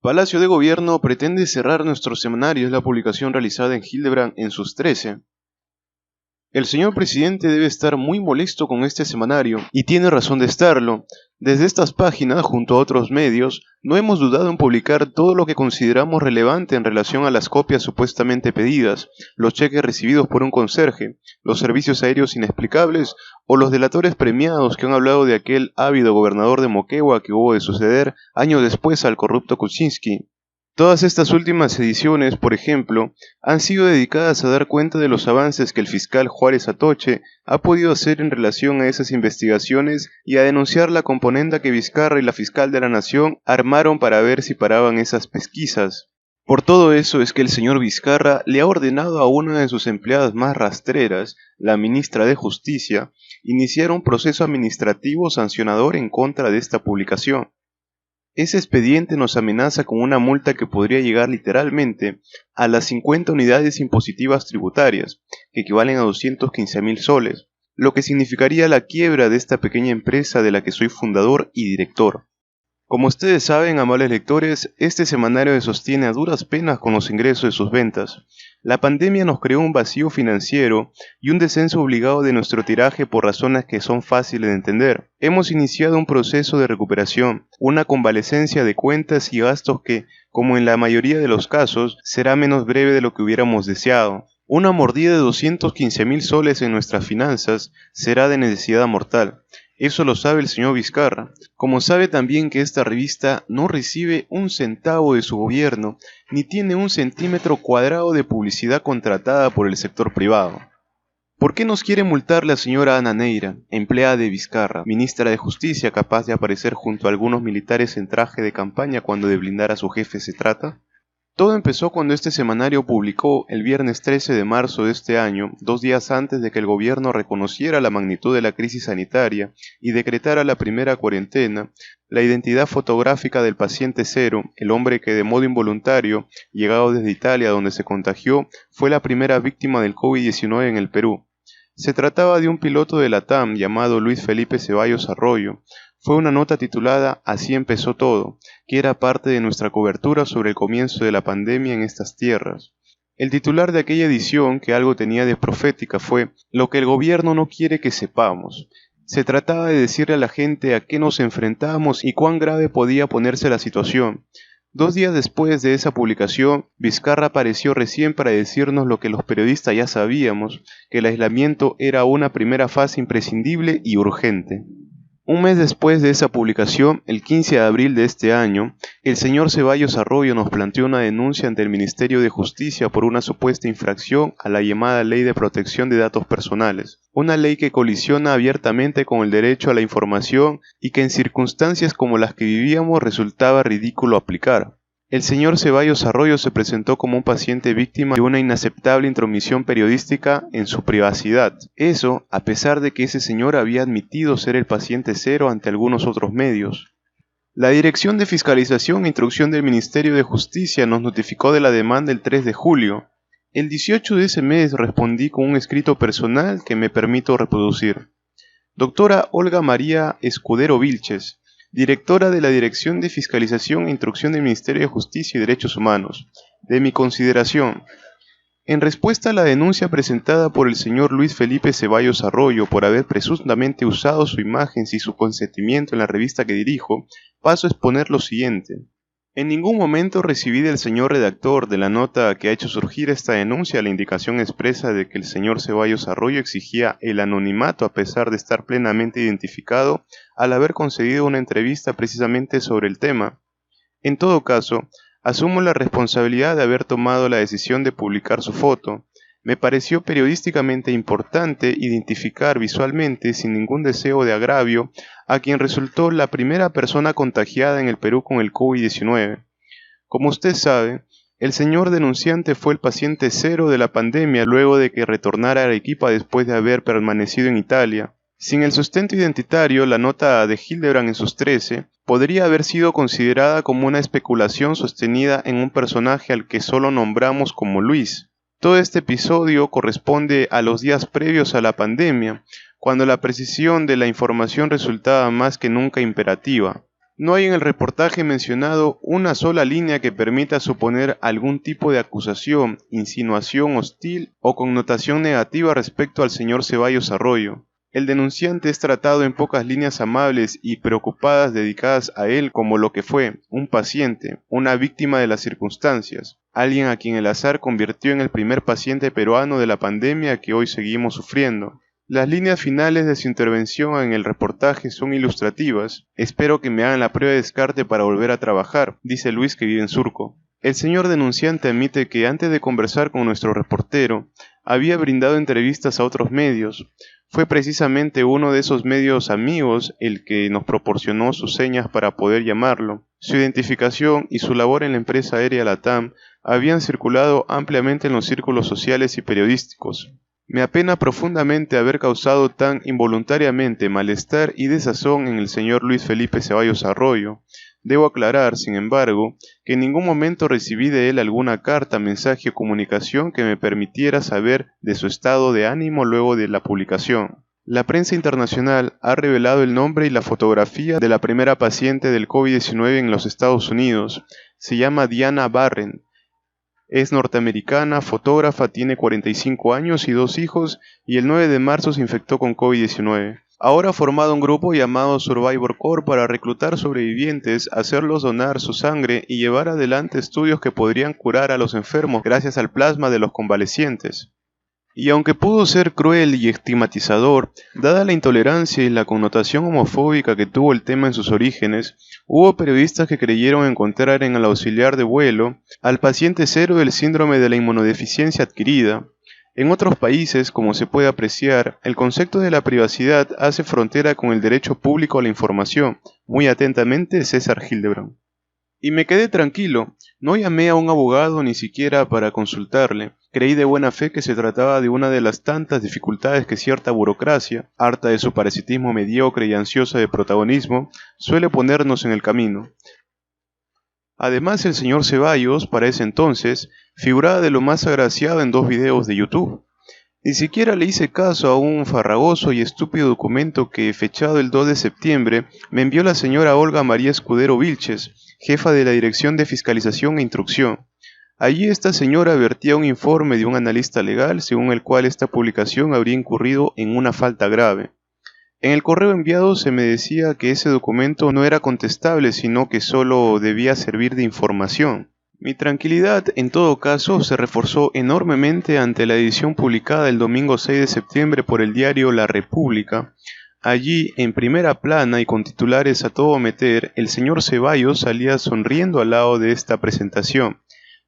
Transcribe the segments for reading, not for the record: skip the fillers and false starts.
Palacio de Gobierno pretende cerrar nuestro semanario, es la publicación realizada en Hildebrand en sus 13. El señor presidente debe estar muy molesto con este semanario, y tiene razón de estarlo. Desde estas páginas, junto a otros medios, no hemos dudado en publicar todo lo que consideramos relevante en relación a las copias supuestamente pedidas, los cheques recibidos por un conserje, los servicios aéreos inexplicables o los delatores premiados que han hablado de aquel ávido gobernador de Moquegua que hubo de suceder años después al corrupto Kuczynski. Todas estas últimas ediciones, por ejemplo, han sido dedicadas a dar cuenta de los avances que el fiscal Juárez Atoche ha podido hacer en relación a esas investigaciones y a denunciar la componenda que Vizcarra y la fiscal de la Nación armaron para ver si paraban esas pesquisas. Por todo eso es que el señor Vizcarra le ha ordenado a una de sus empleadas más rastreras, la ministra de Justicia, iniciar un proceso administrativo sancionador en contra de esta publicación. Ese expediente nos amenaza con una multa que podría llegar literalmente a las 50 unidades impositivas tributarias, que equivalen a 215.000 soles, lo que significaría la quiebra de esta pequeña empresa de la que soy fundador y director. Como ustedes saben, amables lectores, este semanario se sostiene a duras penas con los ingresos de sus ventas. La pandemia nos creó un vacío financiero y un descenso obligado de nuestro tiraje por razones que son fáciles de entender. Hemos iniciado un proceso de recuperación, una convalecencia de cuentas y gastos que, como en la mayoría de los casos, será menos breve de lo que hubiéramos deseado. Una mordida de 215.000 soles en nuestras finanzas será de necesidad mortal. Eso lo sabe el señor Vizcarra, como sabe también que esta revista no recibe un centavo de su gobierno, ni tiene un centímetro cuadrado de publicidad contratada por el sector privado. ¿Por qué nos quiere multar la señora Ana Neira, empleada de Vizcarra, ministra de Justicia capaz de aparecer junto a algunos militares en traje de campaña cuando de blindar a su jefe se trata? Todo empezó cuando este semanario publicó el viernes 13 de marzo de este año, 2 días antes de que el gobierno reconociera la magnitud de la crisis sanitaria y decretara la primera cuarentena, la identidad fotográfica del paciente cero, el hombre que de modo involuntario, llegado desde Italia donde se contagió, fue la primera víctima del COVID-19 en el Perú. Se trataba de un piloto de la TAM llamado Luis Felipe Ceballos Arroyo. Fue una nota titulada Así empezó todo, que era parte de nuestra cobertura sobre el comienzo de la pandemia en estas tierras. El titular de aquella edición, que algo tenía de profética, fue Lo que el gobierno no quiere que sepamos. Se trataba de decirle a la gente a qué nos enfrentábamos y cuán grave podía ponerse la situación. 2 días después de esa publicación, Vizcarra apareció recién para decirnos lo que los periodistas ya sabíamos, que el aislamiento era una primera fase imprescindible y urgente. Un mes después de esa publicación, el 15 de abril de este año, el señor Ceballos Arroyo nos planteó una denuncia ante el Ministerio de Justicia por una supuesta infracción a la llamada Ley de Protección de Datos Personales, una ley que colisiona abiertamente con el derecho a la información y que en circunstancias como las que vivíamos resultaba ridículo aplicar. El señor Ceballos Arroyo se presentó como un paciente víctima de una inaceptable intromisión periodística en su privacidad. Eso, a pesar de que ese señor había admitido ser el paciente cero ante algunos otros medios. La Dirección de Fiscalización e Instrucción del Ministerio de Justicia nos notificó de la demanda el 3 de julio. El 18 de ese mes respondí con un escrito personal que me permito reproducir. Doctora Olga María Escudero Vilches, directora de la Dirección de Fiscalización e Instrucción del Ministerio de Justicia y Derechos Humanos. De mi consideración, en respuesta a la denuncia presentada por el señor Luis Felipe Ceballos Arroyo por haber presuntamente usado su imagen sin su consentimiento en la revista que dirijo, paso a exponer lo siguiente. En ningún momento recibí del señor redactor de la nota que ha hecho surgir esta denuncia la indicación expresa de que el señor Ceballos Arroyo exigía el anonimato a pesar de estar plenamente identificado al haber concedido una entrevista precisamente sobre el tema. En todo caso, asumo la responsabilidad de haber tomado la decisión de publicar su foto. Me pareció periodísticamente importante identificar visualmente, sin ningún deseo de agravio, a quien resultó la primera persona contagiada en el Perú con el COVID-19. Como usted sabe, el señor denunciante fue el paciente cero de la pandemia luego de que retornara a Arequipa después de haber permanecido en Italia. Sin el sustento identitario, la nota de Hildebrand en sus 13 podría haber sido considerada como una especulación sostenida en un personaje al que solo nombramos como Luis. Todo este episodio corresponde a los días previos a la pandemia, cuando la precisión de la información resultaba más que nunca imperativa. No hay en el reportaje mencionado una sola línea que permita suponer algún tipo de acusación, insinuación hostil o connotación negativa respecto al señor Ceballos Arroyo. El denunciante es tratado en pocas líneas amables y preocupadas dedicadas a él como lo que fue, un paciente, una víctima de las circunstancias, alguien a quien el azar convirtió en el primer paciente peruano de la pandemia que hoy seguimos sufriendo. Las líneas finales de su intervención en el reportaje son ilustrativas. Espero que me hagan la prueba de descarte para volver a trabajar, dice Luis, que vive en Surco. El señor denunciante admite que antes de conversar con nuestro reportero, había brindado entrevistas a otros medios. Fue precisamente uno de esos medios amigos el que nos proporcionó sus señas para poder llamarlo. Su identificación y su labor en la empresa aérea LATAM habían circulado ampliamente en los círculos sociales y periodísticos. Me apena profundamente haber causado tan involuntariamente malestar y desazón en el señor Luis Felipe Ceballos Arroyo. Debo aclarar, sin embargo, que en ningún momento recibí de él alguna carta, mensaje o comunicación que me permitiera saber de su estado de ánimo luego de la publicación. La prensa internacional ha revelado el nombre y la fotografía de la primera paciente del COVID-19 en los Estados Unidos. Se llama Diana Barren. Es norteamericana, fotógrafa, tiene 45 años y 2 hijos y el 9 de marzo se infectó con COVID-19. Ahora ha formado un grupo llamado Survivor Corps para reclutar sobrevivientes, hacerlos donar su sangre y llevar adelante estudios que podrían curar a los enfermos gracias al plasma de los convalecientes. Y aunque pudo ser cruel y estigmatizador, dada la intolerancia y la connotación homofóbica que tuvo el tema en sus orígenes, hubo periodistas que creyeron encontrar en el auxiliar de vuelo al paciente cero del síndrome de la inmunodeficiencia adquirida. En otros países, como se puede apreciar, el concepto de la privacidad hace frontera con el derecho público a la información. Muy atentamente, César Hildebrand. Y me quedé tranquilo, no llamé a un abogado ni siquiera para consultarle. Creí de buena fe que se trataba de una de las tantas dificultades que cierta burocracia, harta de su parasitismo mediocre y ansiosa de protagonismo, suele ponernos en el camino. Además, el señor Ceballos, para ese entonces, figuraba de lo más agraciado en 2 videos de YouTube. Ni siquiera le hice caso a un farragoso y estúpido documento que, fechado el 2 de septiembre, me envió la señora Olga María Escudero Vilches, jefa de la Dirección de Fiscalización e Instrucción. Allí esta señora vertía un informe de un analista legal según el cual esta publicación habría incurrido en una falta grave. En el correo enviado se me decía que ese documento no era contestable, sino que solo debía servir de información. Mi tranquilidad, en todo caso, se reforzó enormemente ante la edición publicada el domingo 6 de septiembre por el diario La República. Allí, en primera plana y con titulares a todo meter, el señor Ceballos salía sonriendo al lado de esta presentación.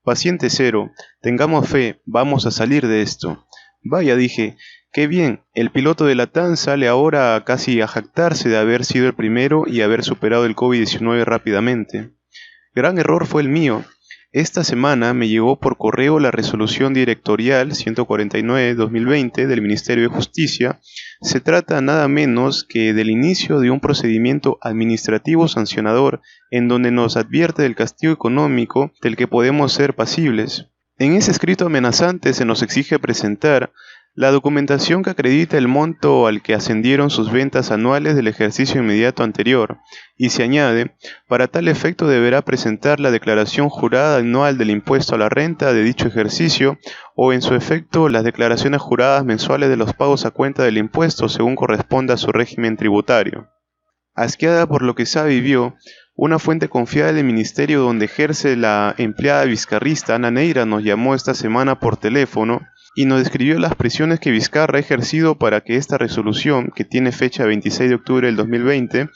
Paciente cero, tengamos fe, vamos a salir de esto. Vaya, dije, qué bien, el piloto de LATAM sale ahora casi a jactarse de haber sido el primero y haber superado el COVID-19 rápidamente. Gran error fue el mío. Esta semana me llegó por correo la resolución directorial 149-2020 del Ministerio de Justicia. Se trata nada menos que del inicio de un procedimiento administrativo sancionador en donde nos advierte del castigo económico del que podemos ser pasibles. En ese escrito amenazante se nos exige presentar la documentación que acredita el monto al que ascendieron sus ventas anuales del ejercicio inmediato anterior, y se añade, para tal efecto deberá presentar la declaración jurada anual del impuesto a la renta de dicho ejercicio, o en su efecto las declaraciones juradas mensuales de los pagos a cuenta del impuesto según corresponda a su régimen tributario. Asqueada por lo que sabe y vio, una fuente confiada del ministerio donde ejerce la empleada vizcarrista Ana Neira nos llamó esta semana por teléfono y nos describió las presiones que Vizcarra ha ejercido para que esta resolución, que tiene fecha 26 de octubre del 2020,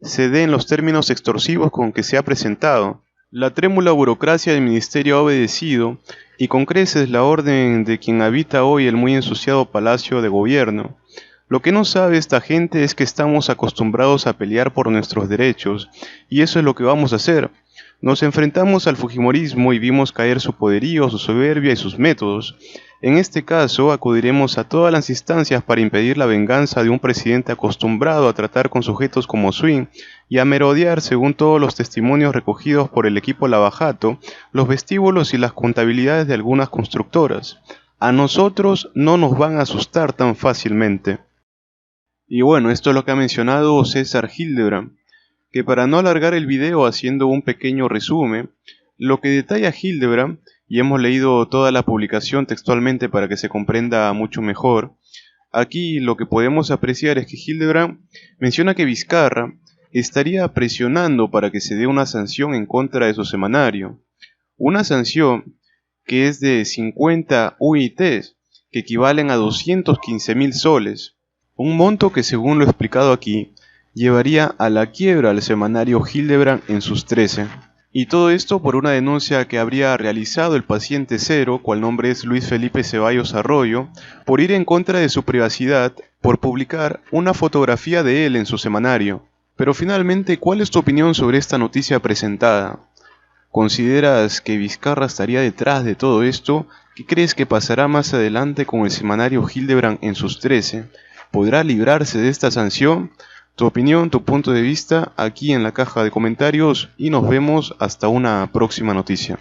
se dé en los términos extorsivos con que se ha presentado. La trémula burocracia del ministerio ha obedecido, y con creces la orden de quien habita hoy el muy ensuciado Palacio de Gobierno. Lo que no sabe esta gente es que estamos acostumbrados a pelear por nuestros derechos, y eso es lo que vamos a hacer. Nos enfrentamos al fujimorismo y vimos caer su poderío, su soberbia y sus métodos. En este caso, acudiremos a todas las instancias para impedir la venganza de un presidente acostumbrado a tratar con sujetos como Swing y a merodear, según todos los testimonios recogidos por el equipo Lavajato, los vestíbulos y las contabilidades de algunas constructoras. A nosotros no nos van a asustar tan fácilmente. Y bueno, esto es lo que ha mencionado César Hildebrand. que para no alargar el video haciendo un pequeño resumen, lo que detalla Hildebrand, y hemos leído toda la publicación textualmente para que se comprenda mucho mejor, aquí lo que podemos apreciar es que Hildebrand menciona que Vizcarra estaría presionando para que se dé una sanción en contra de su semanario. Una sanción que es de 50 UITs, que equivalen a 215.000 soles, un monto que, según lo explicado aquí, llevaría a la quiebra al semanario Hildebrand en sus 13. Y todo esto por una denuncia que habría realizado el paciente cero, cual nombre es Luis Felipe Ceballos Arroyo, por ir en contra de su privacidad, por publicar una fotografía de él en su semanario. Pero finalmente, ¿cuál es tu opinión sobre esta noticia presentada? ¿Consideras que Vizcarra estaría detrás de todo esto? ¿Qué crees que pasará más adelante con el semanario Hildebrand en sus 13? ¿Podrá librarse de esta sanción? Tu opinión, tu punto de vista aquí en la caja de comentarios y nos vemos hasta una próxima noticia.